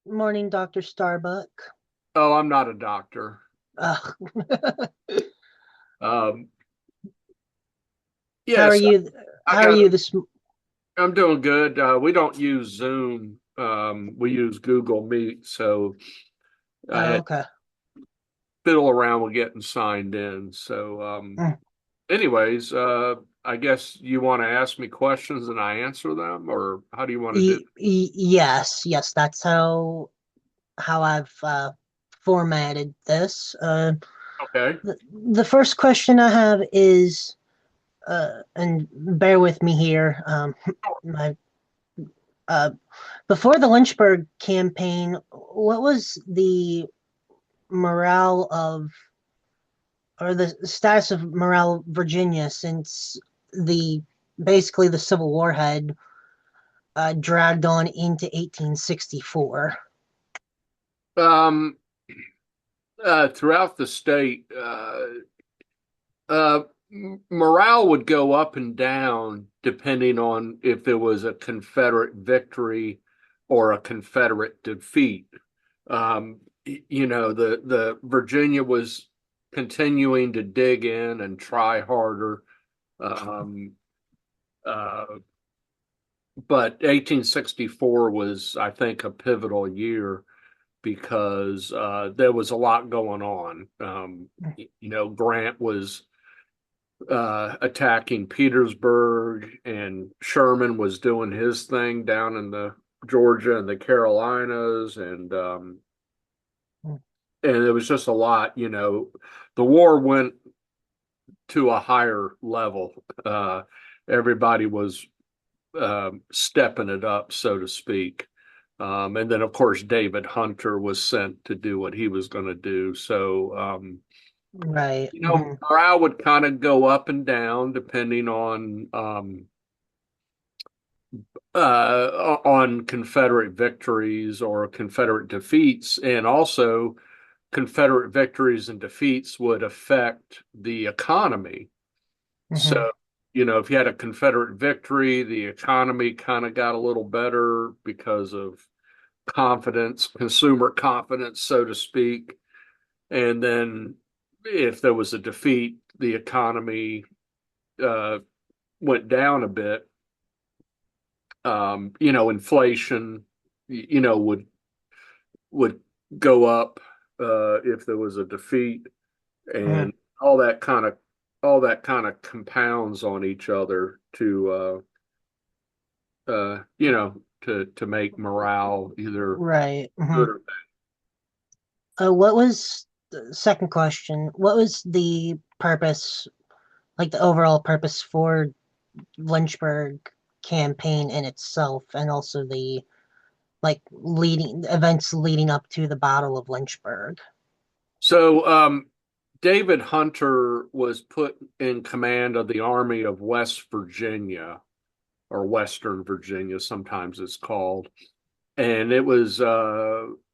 Morning, Dr. Starbuck. Oh, I'm not a doctor. Ugh. Um, How are yes, you? I How are got you it. this? I'm doing good. We don't use Zoom. We use Google Meet. So I Oh, had to okay. fiddle around with getting signed in. So, Mm. anyways, I guess you want to ask me questions and I answer them, or how do you want to do? Yes, yes, that's how I've formatted this. Okay. The first question I have is, and bear with me here. My uh, Before the Lynchburg campaign, what was the morale of, or the status of morale of Virginia since the basically the Civil War had dragged on into 1864? Um, Throughout the state, Uh, morale would go up and down depending on if there was a Confederate victory or a Confederate defeat. The Virginia was continuing to dig in and try harder. Um, uh, but 1864 was, I think, a pivotal year because there was a lot going on. Grant was attacking Petersburg, and Sherman was doing his thing down in the Georgia and the Carolinas, and it was just a lot. The war went to a higher level. Uh, Everybody was stepping it up, so to speak. And then, of course, David Hunter was sent to do what he was going to do. So, Right. Hmm. morale would kind of go up and down depending on Confederate victories or Confederate defeats, and also Confederate victories and defeats would affect the economy. Hmm. So, if you had a Confederate victory, the economy kind of got a little better because of confidence, consumer confidence, so to speak. And then if there was a defeat, the economy uh, went down a bit. Inflation, would go up if there was a defeat, Hmm. and all that kind of all that kind of compounds on each other to make morale either Right. Hmm. good or What was the second question? What was the purpose, like the overall purpose for Lynchburg campaign in itself, and also the like leading events leading up to the Battle of Lynchburg? so. David Hunter was put in command of the Army of West Virginia, or Western Virginia, sometimes it's called. And it was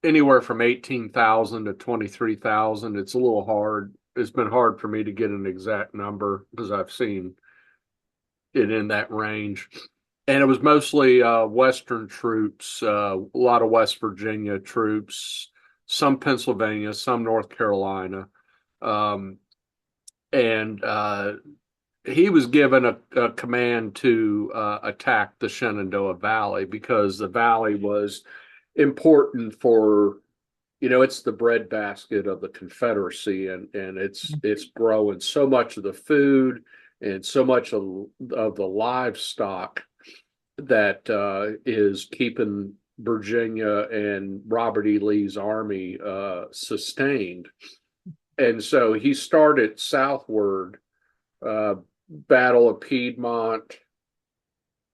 anywhere from 18,000 to 23,000. It's a little hard. It's been hard for me to get an exact number because I've seen it in that range. And it was mostly Western troops, a lot of West Virginia troops, some Pennsylvania, some North Carolina. Um, and he was given a command to attack the Shenandoah Valley because the valley was important for, it's the breadbasket of the Confederacy, and it's growing so much of the food and so much of the livestock that is keeping Virginia and Robert E. Lee's army sustained. And so he started southward, uh, Battle of Piedmont.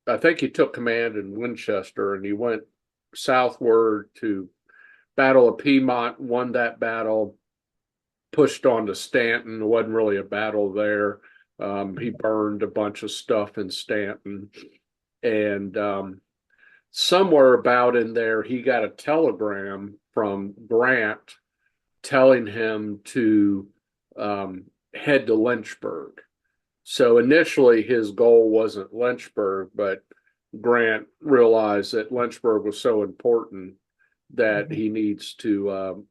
I think he took command in Winchester, and he went southward to Battle of Piedmont, won that battle, pushed on to Stanton. It wasn't really a battle there. He burned a bunch of stuff in Stanton. And somewhere about in there, he got a telegram from Grant telling him to head to Lynchburg. So initially, his goal wasn't Lynchburg, but Grant realized that Lynchburg was so important that Mhm. he needs to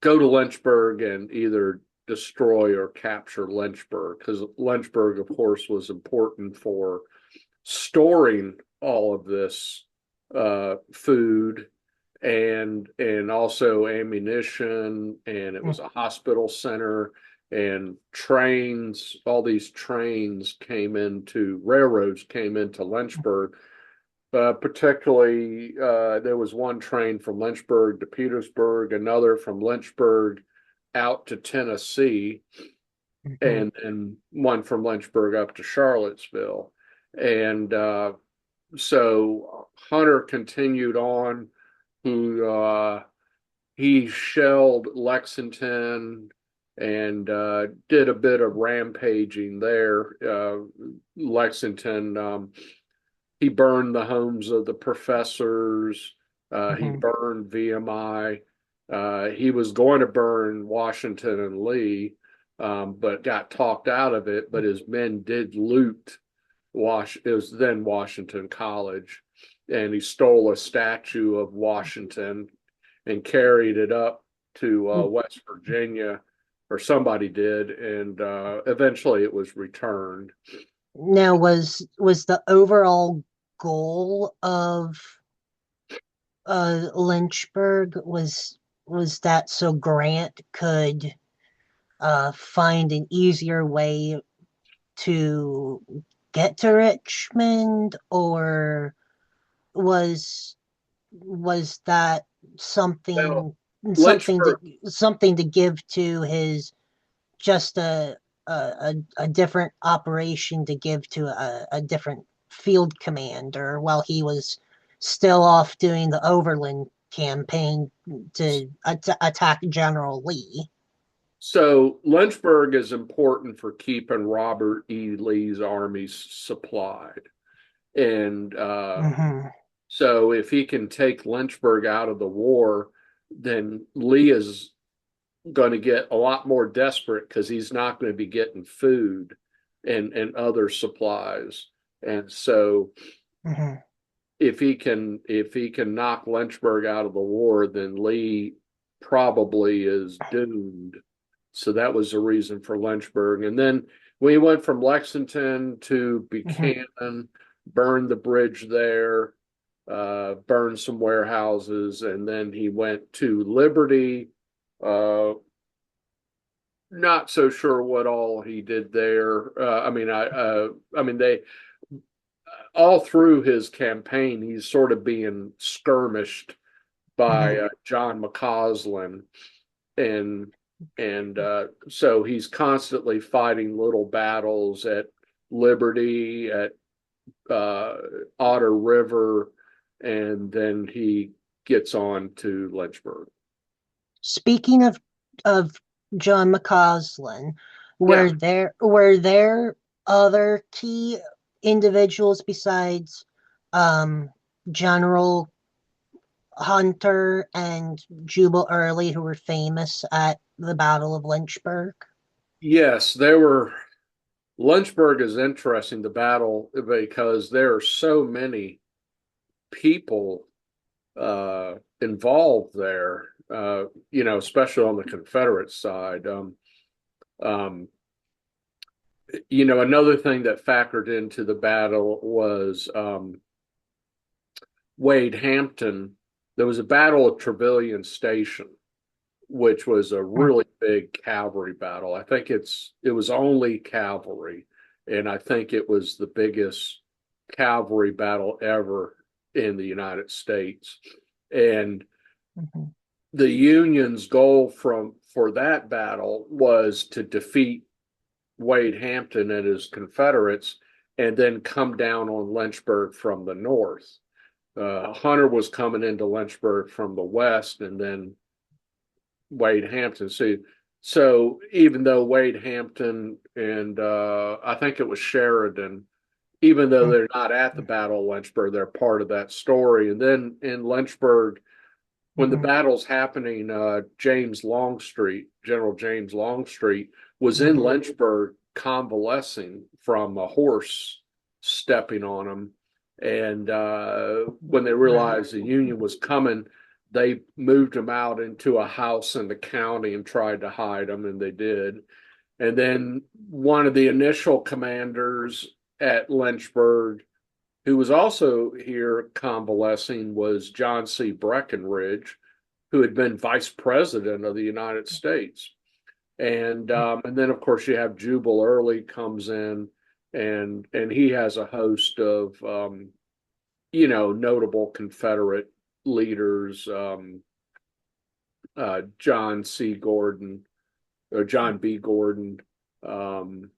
go to Lynchburg and either destroy or capture Lynchburg, because Lynchburg, of course, was important for storing all of this food and also ammunition, and it was a hospital center, and trains, all these trains came into railroads came into Lynchburg. Particularly, there was one train from Lynchburg to Petersburg, another from Lynchburg out to Tennessee, Mhm. and one from Lynchburg up to Charlottesville. And so Hunter continued on. Who he shelled Lexington and did a bit of rampaging there. Lexington, he burned the homes of the professors. He Mhm. burned VMI. He was going to burn Washington and Lee, but got talked out of it. But his men did loot it was then Washington College, and he stole a statue of Washington and carried it up to West Virginia, or somebody did, and eventually it was returned. Now, was the overall goal of Lynchburg was that so Grant could find an easier way to get to Richmond, or was was that Well, something something to Lynchburg. something to give to his just a different operation to give to a different field commander while he was still off doing the Overland campaign to attack General Lee. So Lynchburg is important for keeping Robert E. Lee's armies supplied. And Hmm. so if he can take Lynchburg out of the war, then Lee is going to get a lot more desperate because he's not going to be getting food and other supplies. And so Hmm. if he can knock Lynchburg out of the war, then Lee probably is doomed. So that was the reason for Lynchburg. And then we went from Lexington to Hmm. Buchanan, burned the bridge there, burned some warehouses, and then he went to Liberty. Uh, Not so sure what all he did there. I mean, they all through his campaign, he's sort of being skirmished by Hmm. John McCausland, and so he's constantly fighting little battles at Liberty, at uh, Otter River, and then he gets on to Lynchburg. Speaking of John McCausland, Yeah. were there other key individuals besides um, General Hunter and Jubal Early who were famous at the Battle of Lynchburg? Yes, there were. Lynchburg is interesting, the battle, because there are so many people involved there, especially on the Confederate side. Um, another thing that factored into the battle was Wade Hampton. There was a battle at Trevilian Station, which was a really big cavalry battle. I think it was only cavalry, and I think it was the biggest cavalry battle ever in the United States. And Mhm. the Union's goal for that battle was to defeat Wade Hampton and his Confederates and then come down on Lynchburg from the north. Hunter was coming into Lynchburg from the west, and then Wade Hampton. So even though Wade Hampton and I think it was Sheridan, even though they're not at the Battle of Lynchburg, they're part of that story. And then in Lynchburg, when the Mhm. battle's happening, General James Longstreet, was in Mhm. Lynchburg convalescing from a horse stepping on him. And when they Right. realized the Union was coming, they moved him out into a house in the county and tried to hide him, and they did. And then one of the initial commanders at Lynchburg, who was also here convalescing, was John C. Breckinridge, who had been vice president of the United States. And then of course you have Jubal Early comes in, and he has a host of notable Confederate leaders, John C. Gordon or John B. Gordon. Um,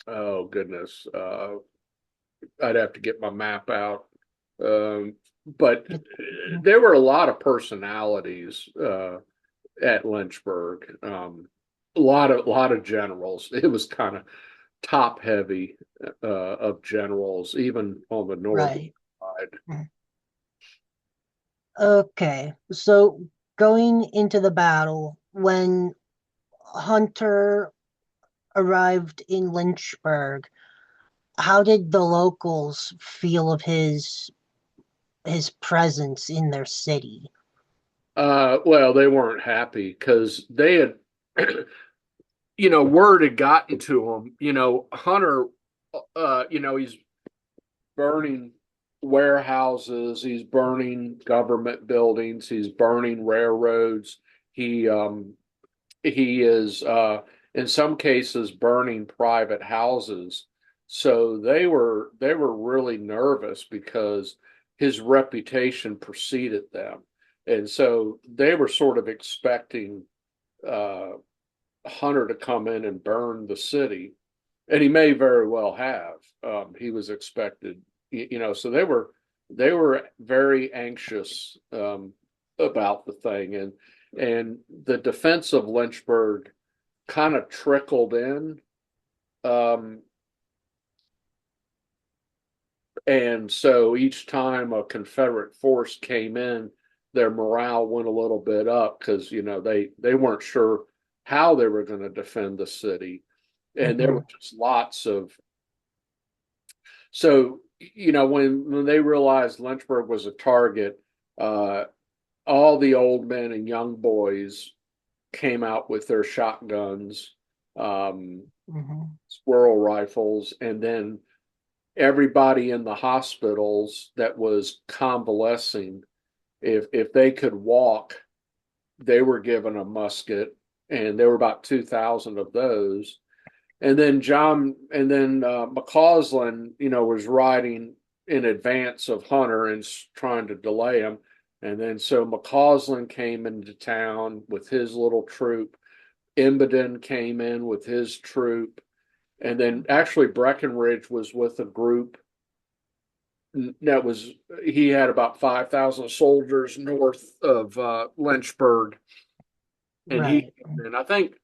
oh goodness, I'd have to get my map out. But there were a lot of personalities at Lynchburg. A lot of generals. It was kind of top heavy of generals, even on the north Right. side. Okay. So going into the battle, when Hunter arrived in Lynchburg, how did the locals feel of his presence in their city? Well, they weren't happy because they had, word had gotten to them. Hunter, he's burning warehouses, he's burning government buildings, he's burning railroads. He is in some cases burning private houses. So they were really nervous because his reputation preceded them. And so they were sort of expecting uh, Hunter to come in and burn the city, and he may very well have. He was expected, so they were very anxious about the thing, and the defense of Lynchburg kind of trickled in, um, and so each time a Confederate force came in, their morale went a little bit up because they weren't sure how they were going to defend the city, and there Hmm. were just lots of so when they realized Lynchburg was a target, uh, all the old men and young boys came out with their shotguns, um, Hmm. squirrel rifles, and then everybody in the hospitals that was convalescing, if they could walk, they were given a musket, and there were about 2,000 of those. And then McCausland, was riding in advance of Hunter and trying to delay him. And then so McCausland came into town with his little troop. Imboden came in with his troop. And then actually Breckinridge was with a group that was, he had about 5,000 soldiers north of Lynchburg. And Right. I think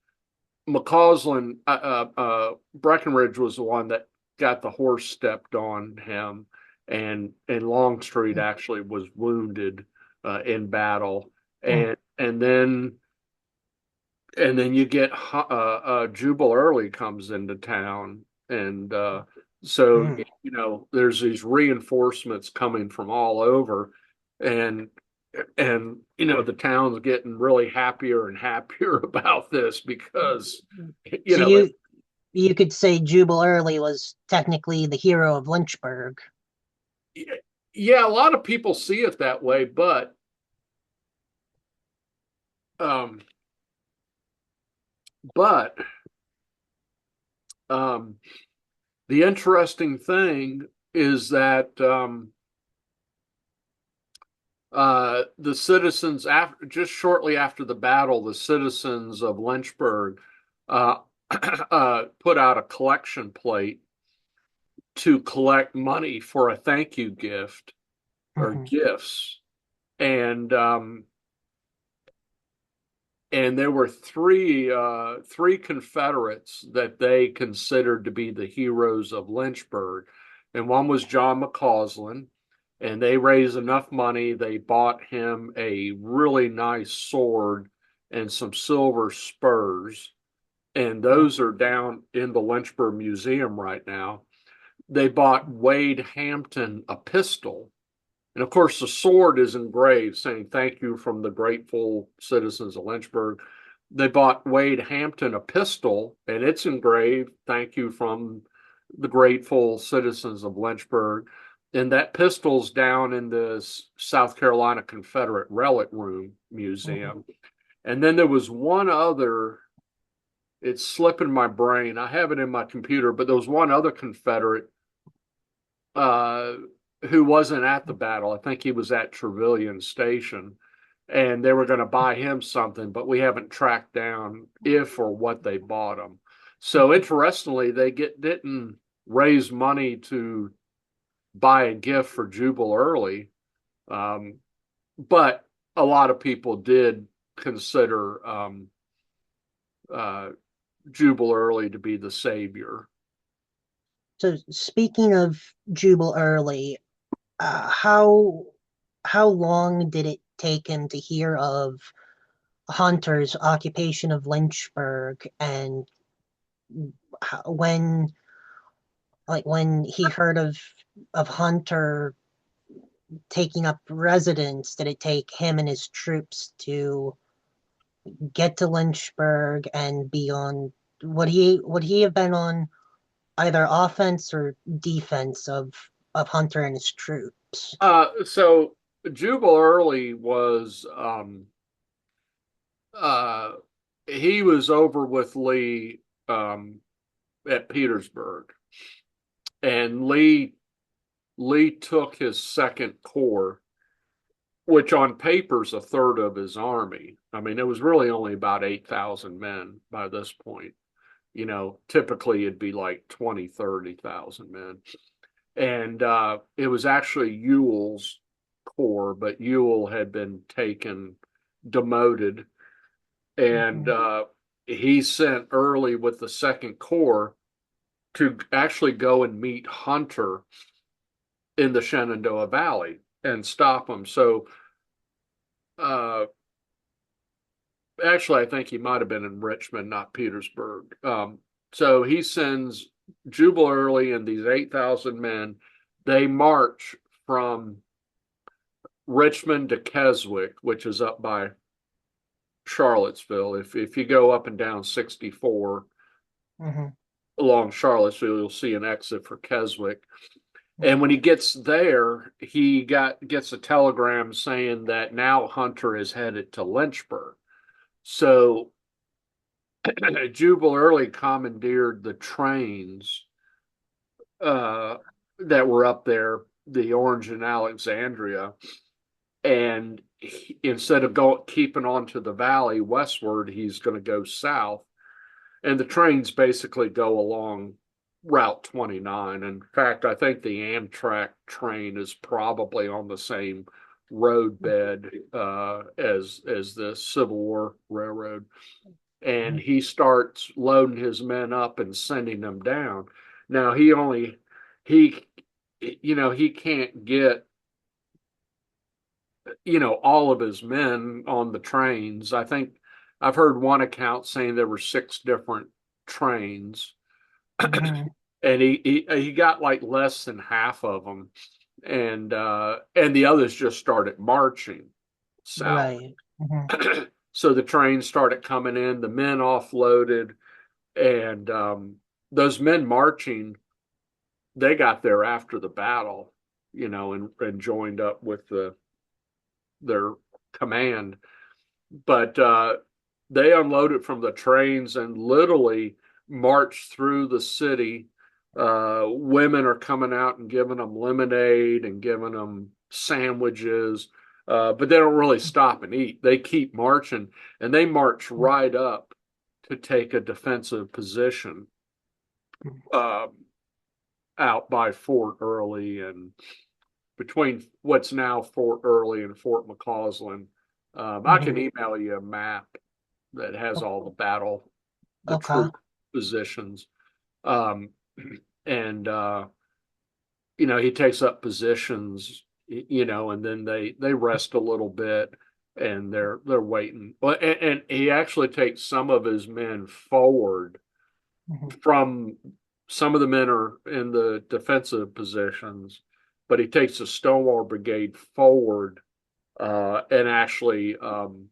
McCausland, Breckinridge was the one that got the horse stepped on him, and Longstreet actually was wounded in battle, Mm. and then you get Jubal Early comes into town, and so Mm. there's these reinforcements coming from all over, and the town's getting really happier and happier about this because you So know it, you could say Jubal Early was technically the hero of Lynchburg. yeah, a lot of people see it that way, um but um the interesting thing is that the citizens, after just shortly after the battle, the citizens of Lynchburg uh, put out a collection plate to collect money for a thank you gift or Hmm. gifts, and um, and there were three Confederates that they considered to be the heroes of Lynchburg, and one was John McCausland, and they raised enough money. They bought him a really nice sword and some silver spurs, and those are down in the Lynchburg Museum right now. They bought Wade Hampton a pistol, And of course, the sword is engraved saying, "Thank you from the grateful citizens of Lynchburg." They bought Wade Hampton a pistol, and it's engraved, "Thank you from the grateful citizens of Lynchburg." And that pistol's down in the South Carolina Confederate Relic Room Mhm. Museum. And then there was one other, it's slipping my brain. I have it in my computer, but there was one other Confederate uh, who wasn't at the battle. I think he was at Trevilian Station, and they were going to buy him something, but we haven't tracked down if or what they bought him. So interestingly, they didn't raise money to buy a gift for Jubal Early, um, but a lot of people did consider uh, Jubal Early to be the savior. So speaking of Jubal Early, how long did it take him to hear of Hunter's occupation of Lynchburg, and when when he heard of Hunter taking up residence, did it take him and his troops to get to Lynchburg and be on? Would he have been on either offense or defense of Hunter and his troops? So Jubal Early was uh, he was over with Lee at Petersburg, and Lee took his second corps, which on paper is a third of his army. I mean, it was really only about 8,000 men by this point. Typically it'd be like 20, 30,000 men. And it was actually Ewell's corps, but Ewell had been demoted, and Mhm. he sent Early with the Second Corps to actually go and meet Hunter in the Shenandoah Valley and stop him. So uh, actually, I think he might have been in Richmond, not Petersburg. So he sends Jubal Early and these 8,000 men. They march from Richmond to Keswick, which is up by Charlottesville. If you go up and down 64 Mhm. along Charlottesville, you'll see an exit for Keswick. And when he gets there, gets a telegram saying that now Hunter is headed to Lynchburg. So Jubal Early commandeered the trains uh, that were up there, the Orange and Alexandria, and instead of keeping on to the valley westward, he's going to go south. And the trains basically go along Route 29. In fact, I think the Amtrak train is probably on the same roadbed as the Civil War Railroad. And he starts loading his men up and sending them down. Now he he can't get all of his men on the trains. I think I've heard one account saying there were six different trains, Mhm. and he got like less than half of them, and the others just started marching south. Right. Mhm. So the trains started coming in, the men offloaded, and those men marching, they got there after the battle, and joined up with their command. But they unloaded from the trains and literally marched through the city. Women are coming out and giving them lemonade and giving them sandwiches, but they don't really stop and eat. They keep marching, and they march right up to take a defensive position uh, out by Fort Early and between what's now Fort Early and Fort McCausland. I can Mhm. email you a map that has all the Okay. troop positions. Um, and he takes up positions, and then they rest a little bit, and they're waiting. Well, and he actually takes some of his men forward Mhm. from some of the men are in the defensive positions, but he takes the Stonewall Brigade forward and actually um,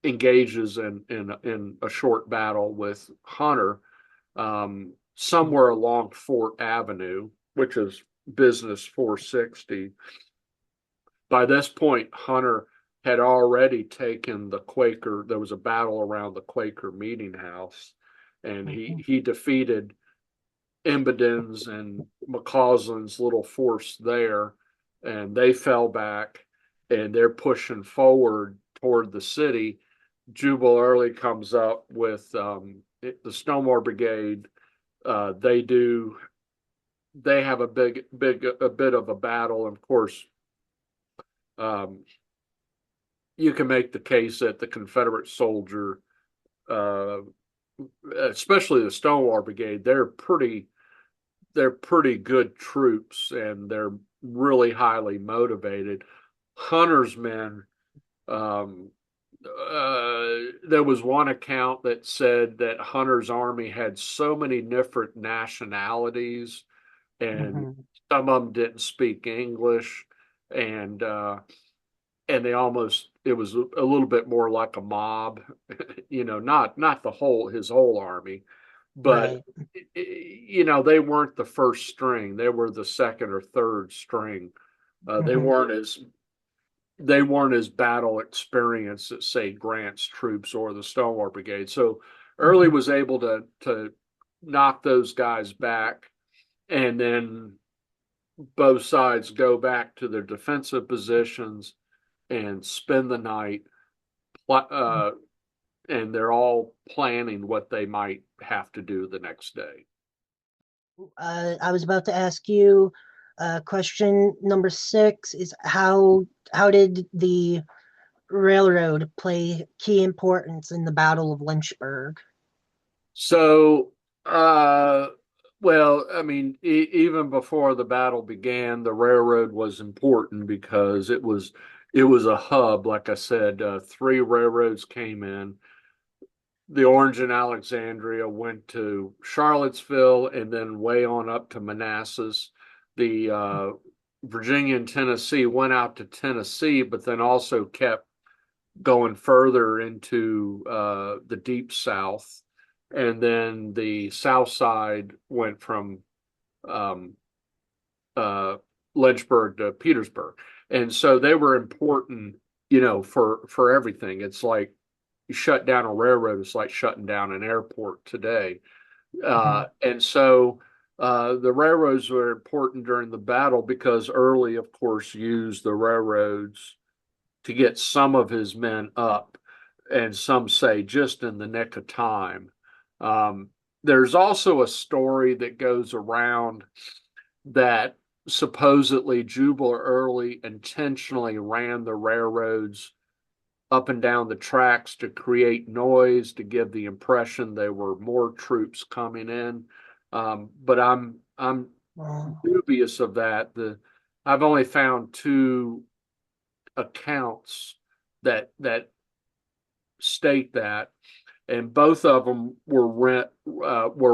engages in a short battle with Hunter somewhere along Fort Avenue, which is business 460. By this point, Hunter had already taken the Quaker. There was a battle around the Quaker Meeting House, and he defeated Imboden's and McCausland's little force there, and they fell back, and they're pushing forward toward the city. Jubal Early comes up with the Stonewall Brigade. They do. They have a bit of a battle, and of course, um, you can make the case that the Confederate soldier, uh, especially the Stonewall Brigade, they're pretty good troops, and they're really highly motivated. Hunter's men, um, there was one account that said that Hunter's army had so many different nationalities, and Mhm. some of them didn't speak English, and they almost it was a little bit more like a mob, not the whole his whole army, but Right. they weren't the first string; they were the second or third string. They Mhm. weren't as battle experienced as say Grant's troops or the Stonewall Brigade. So Early Mhm. was able to knock those guys back, and then both sides go back to their defensive positions and spend the night, uh, and they're all planning what they might have to do the next day. I was about to ask you, question number 6 is how did the railroad play key importance in the Battle of Lynchburg? So, uh, well, I mean, even before the battle began, the railroad was important because it was a hub. Like I said, three railroads came in. The Orange and Alexandria went to Charlottesville and then way on up to Manassas. The Virginia and Tennessee went out to Tennessee, but then also kept going further into the deep South. And then the South side went from um, uh, Lynchburg to Petersburg. And so they were important, for everything. It's like you shut down a railroad, it's like shutting down an airport today. Mhm. And so the railroads were important during the battle because Early, of course, used the railroads to get some of his men up, and some say just in the nick of time. Um, there's also a story that goes around that supposedly Jubal Early intentionally ran the railroads up and down the tracks to create noise to give the impression there were more troops coming in. But I'm Oh, dubious of that. I've only found two accounts that state that, and both of them were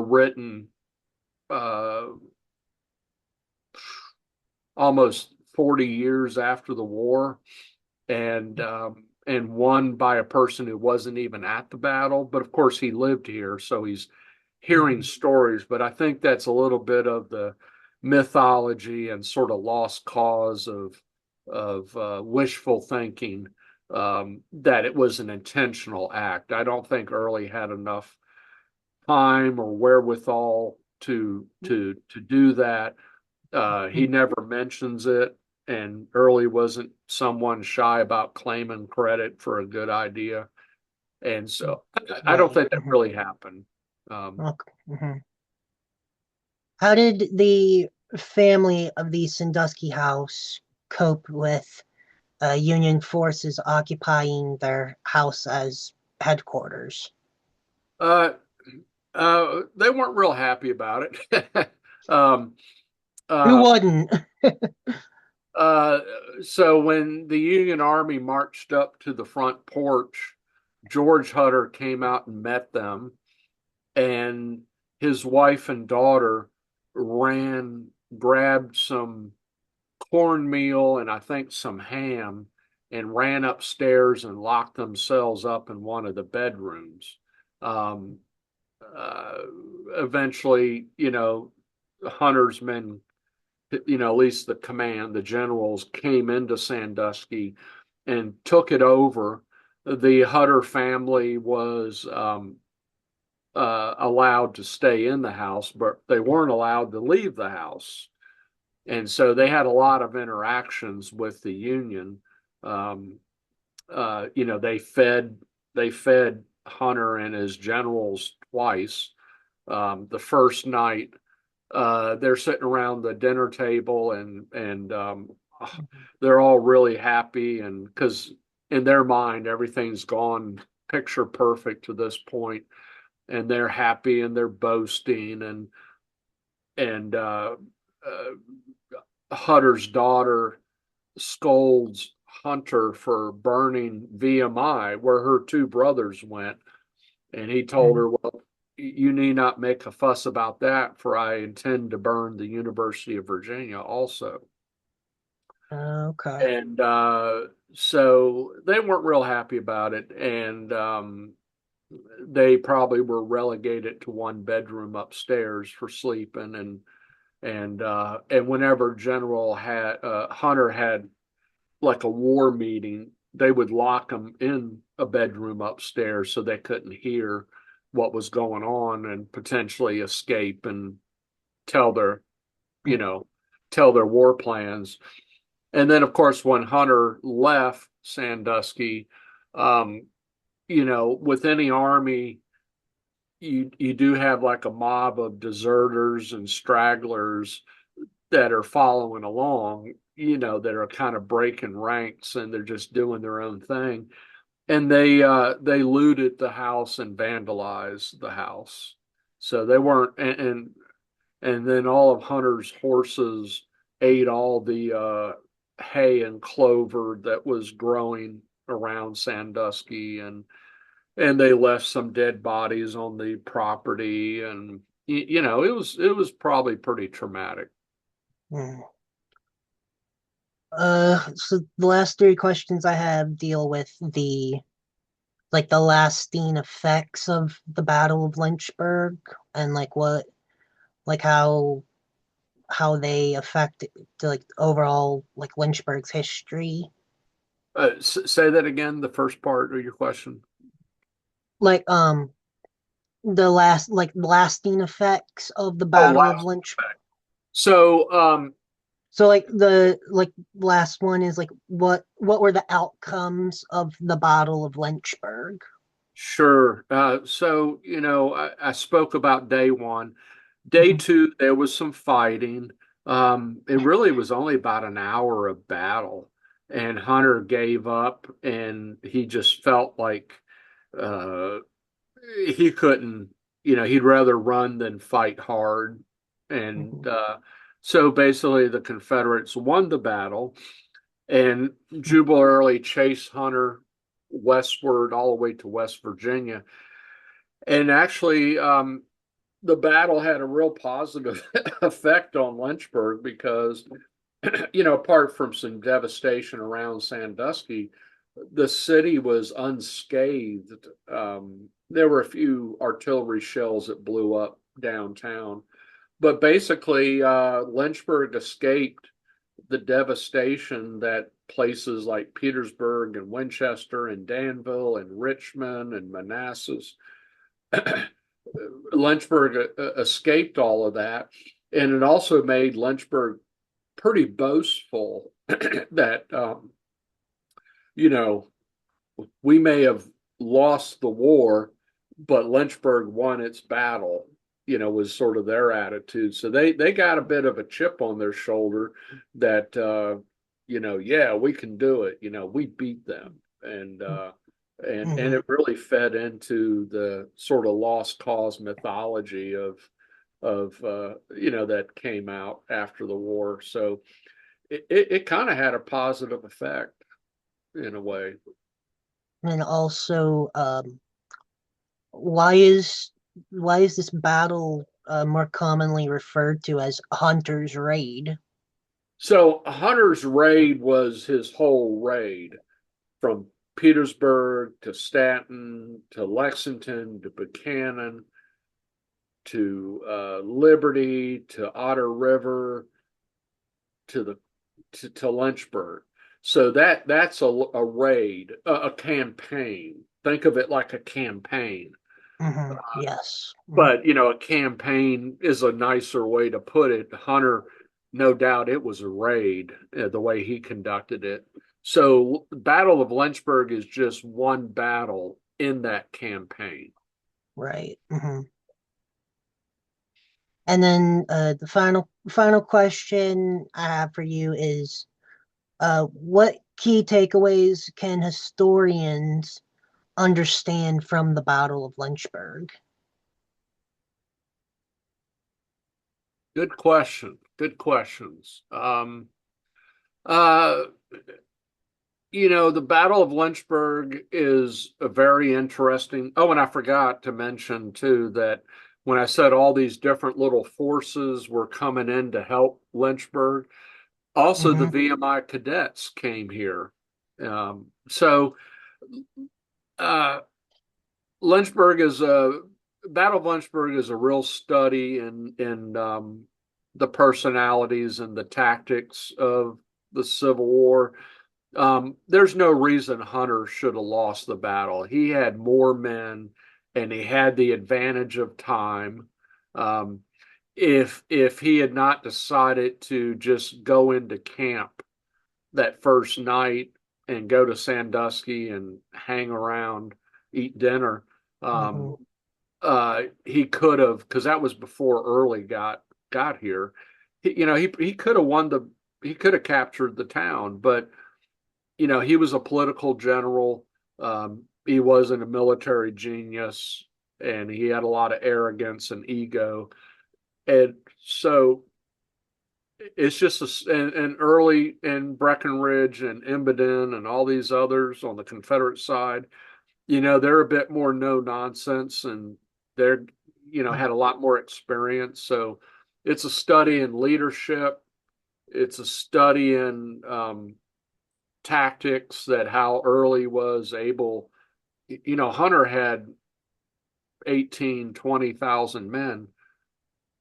written uh, almost 40 years after the war, and one by a person who wasn't even at the battle. But of course, he lived here, so he's hearing mhm. stories. But I think that's a little bit of the mythology and sort of lost cause of wishful thinking, that it was an intentional act. I don't think Early had enough time or wherewithal to do that. He never mentions it, and Early wasn't someone shy about claiming credit for a good idea. And so I don't Right. think that really happened. Okay. How did the family of the Sandusky House cope with Union forces occupying their house as headquarters? uh, they weren't real happy about it. um, Who uh, wouldn't? uh, so when the Union Army marched up to the front porch, George Hutter came out and met them, and his wife and daughter ran grabbed some cornmeal and I think some ham and ran upstairs and locked themselves up in one of the bedrooms. Um, uh, Eventually, Hunter's men, at least the command, the generals came into Sandusky and took it over. The Hutter family was allowed to stay in the house, but they weren't allowed to leave the house. And so they had a lot of interactions with the Union. Um, they fed Hunter and his generals twice. The first night, they're sitting around the dinner table and they're all really happy, and because in their mind everything's gone picture perfect to this point, and they're happy and they're boasting and Hutter's daughter scolds Hunter for burning VMI where her two brothers went. And he told her, well, you need not make a fuss about that, for I intend to burn the University of Virginia also. Okay. And so they weren't real happy about it. And they probably were relegated to one bedroom upstairs for sleeping. And whenever General had Hunter had like a war meeting, they would lock them in a bedroom upstairs so they couldn't hear what was going on and potentially escape and tell their, you know, tell their war plans. And then, of course, when Hunter left Sandusky, um, with any army, you do have like a mob of deserters and stragglers that are following along, that are kind of breaking ranks and they're just doing their own thing. And they looted the house and vandalized the house. So they weren't and then all of Hunter's horses ate all the hay and clover that was growing around Sandusky, and they left some dead bodies on the property, and it was probably pretty traumatic. Mm. So the last three questions I have deal with the lasting effects of the Battle of Lynchburg and like how they affect like overall like Lynchburg's history. Say that again, the first part of your question. Like the lasting effects of the Oh, Battle of last Lynch. effect. So, So like the last one is like what were the outcomes of the Battle of Lynchburg? sure. So, I spoke about day one. Day Mhm, two, there was some fighting. It really was only about an hour of battle, and Hunter gave up, and he just felt like uh, he couldn't, he'd rather run than fight hard. And mhm, so basically, the Confederates won the battle, and Jubal Early chased Hunter westward all the way to West Virginia. And actually, the battle had a real positive effect on Lynchburg because, apart from some devastation around Sandusky, the city was unscathed. There were a few artillery shells that blew up downtown, but basically, Lynchburg escaped the devastation that places like Petersburg and Winchester and Danville and Richmond and Manassas. Lynchburg escaped all of that, and it also made Lynchburg pretty boastful that you know we may have lost the war, but Lynchburg won its battle. Was sort of their attitude. So they got a bit of a chip on their shoulder that yeah, we can do it. We beat them, and mhm. it really fed into the sort of lost cause mythology of that came out after the war. So it kind of had a positive effect in a way. And also why is why is this battle more commonly referred to as Hunter's Raid. So Hunter's raid was his whole raid from Petersburg to Staten to Lexington to Buchanan to Liberty to Otter River to to Lynchburg. So that's a raid, a campaign. Think of it like a campaign. Yes. But a campaign is a nicer way to put it. Hunter, no doubt, it was a raid, the way he conducted it. So, Battle of Lynchburg is just one battle in that campaign. Right. And then the final question I have for you is, what key takeaways can historians understand from the Battle of Lynchburg? Good question. Good questions. Uh, the Battle of Lynchburg is a very interesting. Oh, and I forgot to mention too that when I said all these different little forces were coming in to help Lynchburg, also the Hmm. VMI cadets came here. So uh, Lynchburg is a Battle of Lynchburg is a real study in the personalities and the tactics of the Civil War. There's no reason Hunter should have lost the battle. He had more men and he had the advantage of time. Um, if he had not decided to just go into camp that first night and go to Sandusky and hang around, eat dinner, um, Hmm. he could have, because that was before Early got here. He could have won the he could have captured the town, but he was a political general. He wasn't a military genius, and he had a lot of arrogance and ego. And so it's just and Early and Breckinridge and Embedon and all these others on the Confederate side, they're a bit more no nonsense and they're, had a lot more experience. So it's a study in leadership. It's a study in tactics that how Early was able, Hunter had 18, 20,000 men.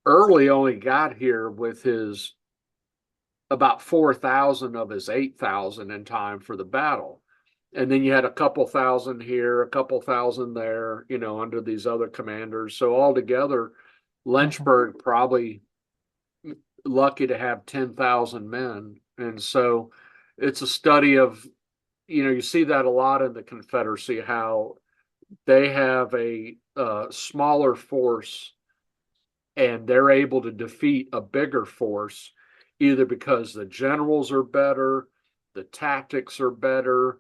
Early only got here with his about 4,000 of his 8,000 in time for the battle. And then you had a couple thousand here, a couple thousand there, under these other commanders. So altogether, Hmm. Lynchburg probably lucky to have 10,000 men. And so it's a study of, you see that a lot in the Confederacy, how they have a smaller force and they're able to defeat a bigger force either because the generals are better, the tactics are better,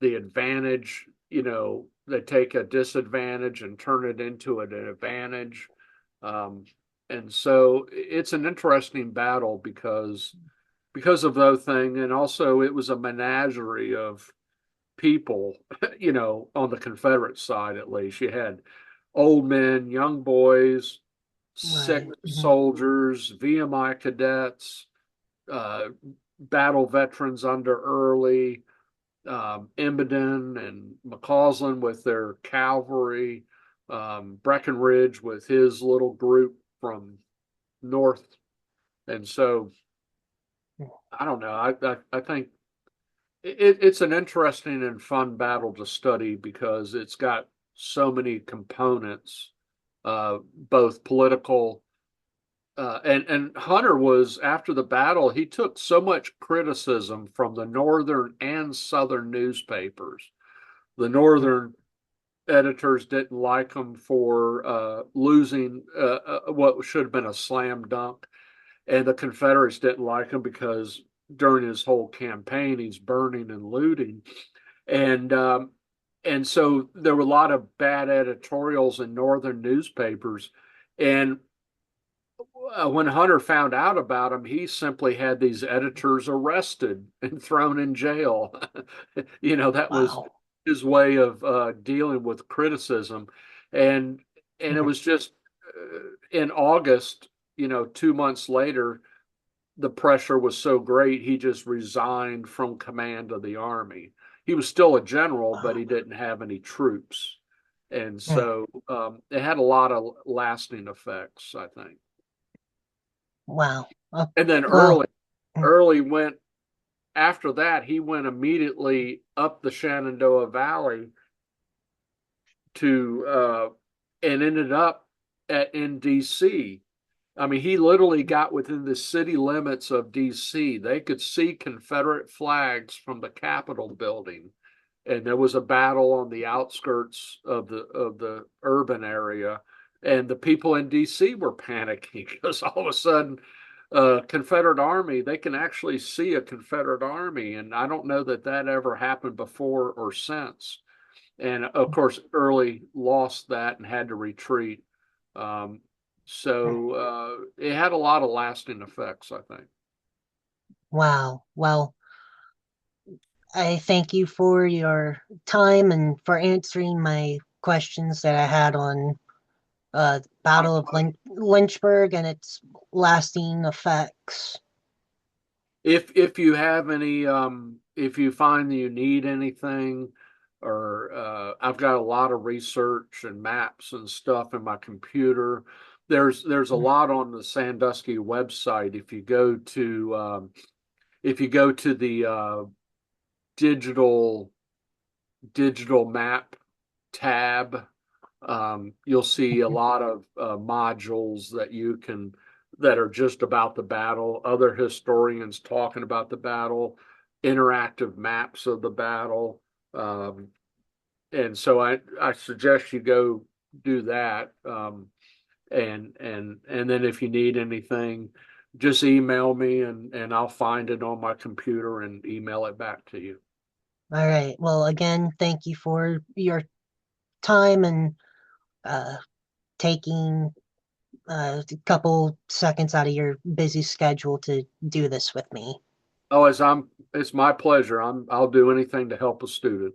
the advantage, they take a disadvantage and turn it into an advantage. Um, and so it's an interesting battle because of those things, and also it was a menagerie of people, on the Confederate side at least. You had old men, young boys, sick Right. soldiers, VMI cadets, uh, battle veterans under Early, Embedon and McCausland with their cavalry, Breckinridge with his little group from north. And so I don't know. I think it's an interesting and fun battle to study because it's got so many components, both political. And Hunter was after the battle. He took so much criticism from the northern and southern newspapers. The northern editors didn't like him for losing what should have been a slam dunk, and the Confederates didn't like him because during his whole campaign he's burning and looting, and so there were a lot of bad editorials in northern newspapers, and when Hunter found out about him, he simply had these editors arrested and thrown in jail. That was Wow. his way of dealing with criticism, and it Mhm. was just in August, 2 months later, the pressure was so great, he just resigned from command of the army. He was still a general, but he didn't have any troops. And Mm. so it had a lot of lasting effects, I think. Wow. And then Well, early went after that, he went immediately up the Shenandoah Valley to and ended up in DC. I mean, he literally got within the city limits of DC. They could see Confederate flags from the Capitol building. And there was a battle on the outskirts of the urban area. And the people in DC were panicking because all of a sudden, Confederate army, they can actually see a Confederate army. And I don't know that that ever happened before or since. And of course, Early lost that and had to retreat. Um, so it had a lot of lasting effects, I think. wow. Well, I thank you for your time and for answering my questions that I had on Battle of Lynchburg and its lasting effects. If you have any, if you find that you need anything, or I've got a lot of research and maps and stuff in my computer. There's a lot on the Sandusky website. If you go to the digital digital map tab, you'll see a lot of modules that are just about the battle, other historians talking about the battle, interactive maps of the battle. Um, and so I suggest you go do that. And then if you need anything, just email me and I'll find it on my computer and email it back to you. All right. Well, again, thank you for your time and uh, taking a couple seconds out of your busy schedule to do this with me. Oh, it's my pleasure. I'll do anything to help a student.